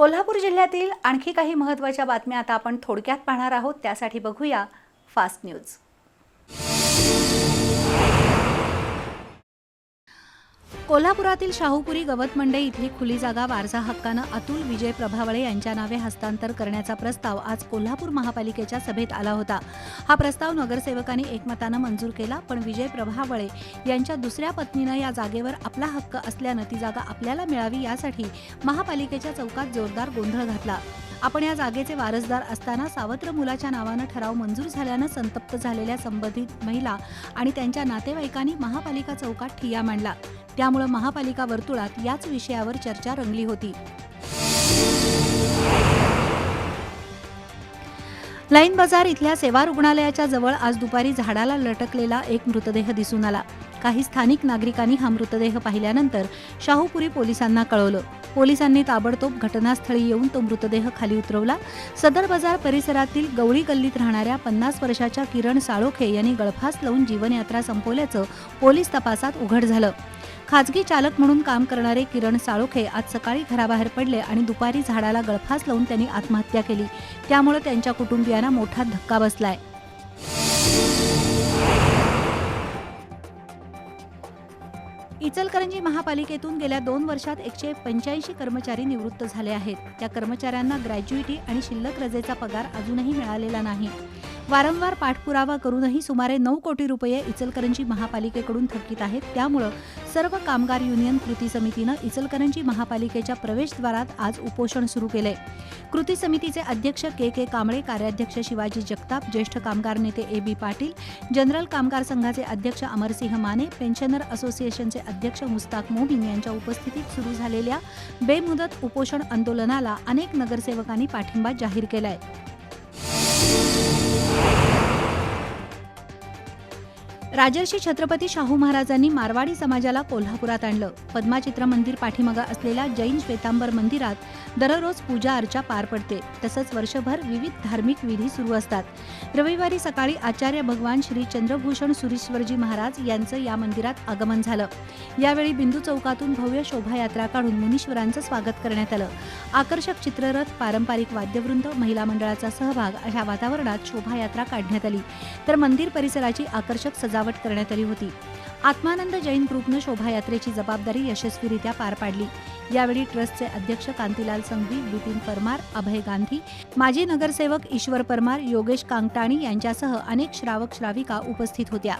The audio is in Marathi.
कोल्हापूर जिल्ह्यातील आणखी काही महत्त्वाच्या बातम्या आता आपण थोडक्यात पाहणार आहोत। त्यासाठी बघूया फास्ट न्यूज। कोल्हापुरातील शाहूपुरी गवत मंडई इथली खुली जागा वारसा हक्काने अतुल विजय प्रभावळे यांच्या नावे हस्तांतर करण्याचा प्रस्ताव आज कोल्हापूर महापालिकेच्या सभेत आला होता। हा प्रस्ताव नगरसेवकांनी एकमताने मंजूर केला, पण विजय प्रभावळे यांच्या दुसऱ्या पत्नीने या जागेवर आपला हक्क असल्याने ती जागा आपल्याला मिळावी यासाठी महापालिकेच्या चौकात जोरदार गोंधळ घातला। आपण या जागेचे वारसदार असताना सावत्र मुलाच्या नावाने ठराव मंजूर झाल्याने संतप्त झालेल्या संबंधित महिला आणि त्यांच्या नातेवाईकांनी महापालिका चौकात ठिय्या मांडला। त्यामुळे महापालिका वर्तुळात याच विषयावर चर्चा रंगली होती। लाईन बाजार इथल्या सेवा रुग्णालयाच्या जवळ आज दुपारी झाडाला लटकलेला एक मृतदेह दिसून आला। काही स्थानिक नागरिकांनी हा मृतदेह पाहिल्यानंतर शाहूपुरी पोलिसांना कळवलं। पोलिसांनी ताबडतोब घटनास्थळी येऊन तो मृतदेह खाली उतरवला। सदर बाजार परिसरातील गवळी गल्लीत राहणाऱ्या 50 वर्षाच्या किरण साळोखे यांनी गळफास लावून जीवनयात्रा संपवल्याचं पोलीस तपासात उघड झालं। खाजगी चालक म्हणून काम करणारे किरण साळोखे आज सकाळी घराबाहेर पडले आणि दुपारी झाडाला गळफास लावून त्यांनी आत्महत्या केली। त्यामुळे त्यांच्या कुटुंबियांना मोठा धक्का बसलाय। इचलकरंजी महापालिकेतून गेल्या 2 वर्षात 185 कर्मचारी निवृत्त झाले आहेत। त्या कर्मचाऱ्यांना ग्रॅज्युइटी आणि शिल्लक रजेचा पगार अजूनही मिळालेला नाही। वारंवार पाठपुरावा करूनही सुमारे 9 कोटी रुपये इचलकरंजी महापालिकेकडून थकीत आहेत। त्यामुळे सर्व कामगार युनियन कृती समितीने इचलकरंजी महापालिकेच्या प्रवेशद्वारात आज उपोषण सुरू केले। कृती समितीचे अध्यक्ष के कांबळे, कार्याध्यक्ष शिवाजी जगताप, ज्येष्ठ कामगार नेते ए.बी. पाटील, जनरल कामगार संघाचे अध्यक्ष अमरसिंह माने, पेन्शनर असोसिएशनचे अध्यक्ष मुस्ताक मोमीन यांच्या उपस्थितीत सुरू झालेल्या बेमुदत उपोषण आंदोलनाला अनेक नगरसेवकांनी पाठिंबा जाहीर केलाय। राजर्षी छत्रपती शाहू महाराजांनी मारवाडी समाजाला कोल्हापुरात आणलं। पद्माचित्र मंदिर पाठीमागे असलेल्या जैन श्वेतांबर मंदिरात दररोज पूजा अर्चा पार पडते। तसंच वर्षभर विविध धार्मिक विधी सुरू असतात। रविवारी सकाळी आचार्य भगवान श्री चंद्रभूषण सुरीश्वरजी महाराज यांचं या मंदिरात आगमन झालं। यावेळी बिंदू चौकातून भव्य शोभायात्रा काढून मुनीश्वरांचं स्वागत करण्यात आलं। आकर्षक चित्ररथ, पारंपरिक वाद्यवृंद, महिला मंडळाचा सहभाग अशा वातावरणात शोभायात्रा काढण्यात आली, तर मंदिर परिसराची आकर्षक सजावट करण्यात आली होती। आत्मानंद जैन ग्रुपने शोभायात्रेची जबाबदारी यशस्वीरित्या पार पाडली। यावेळी ट्रस्टचे अध्यक्ष कांतीलाल संघवी, बिपिन परमार, अभय गांधी, माजी नगरसेवक ईश्वर परमार, योगेश कांगटाणी यांच्यासह अनेक श्रावक श्राविका उपस्थित होत्या।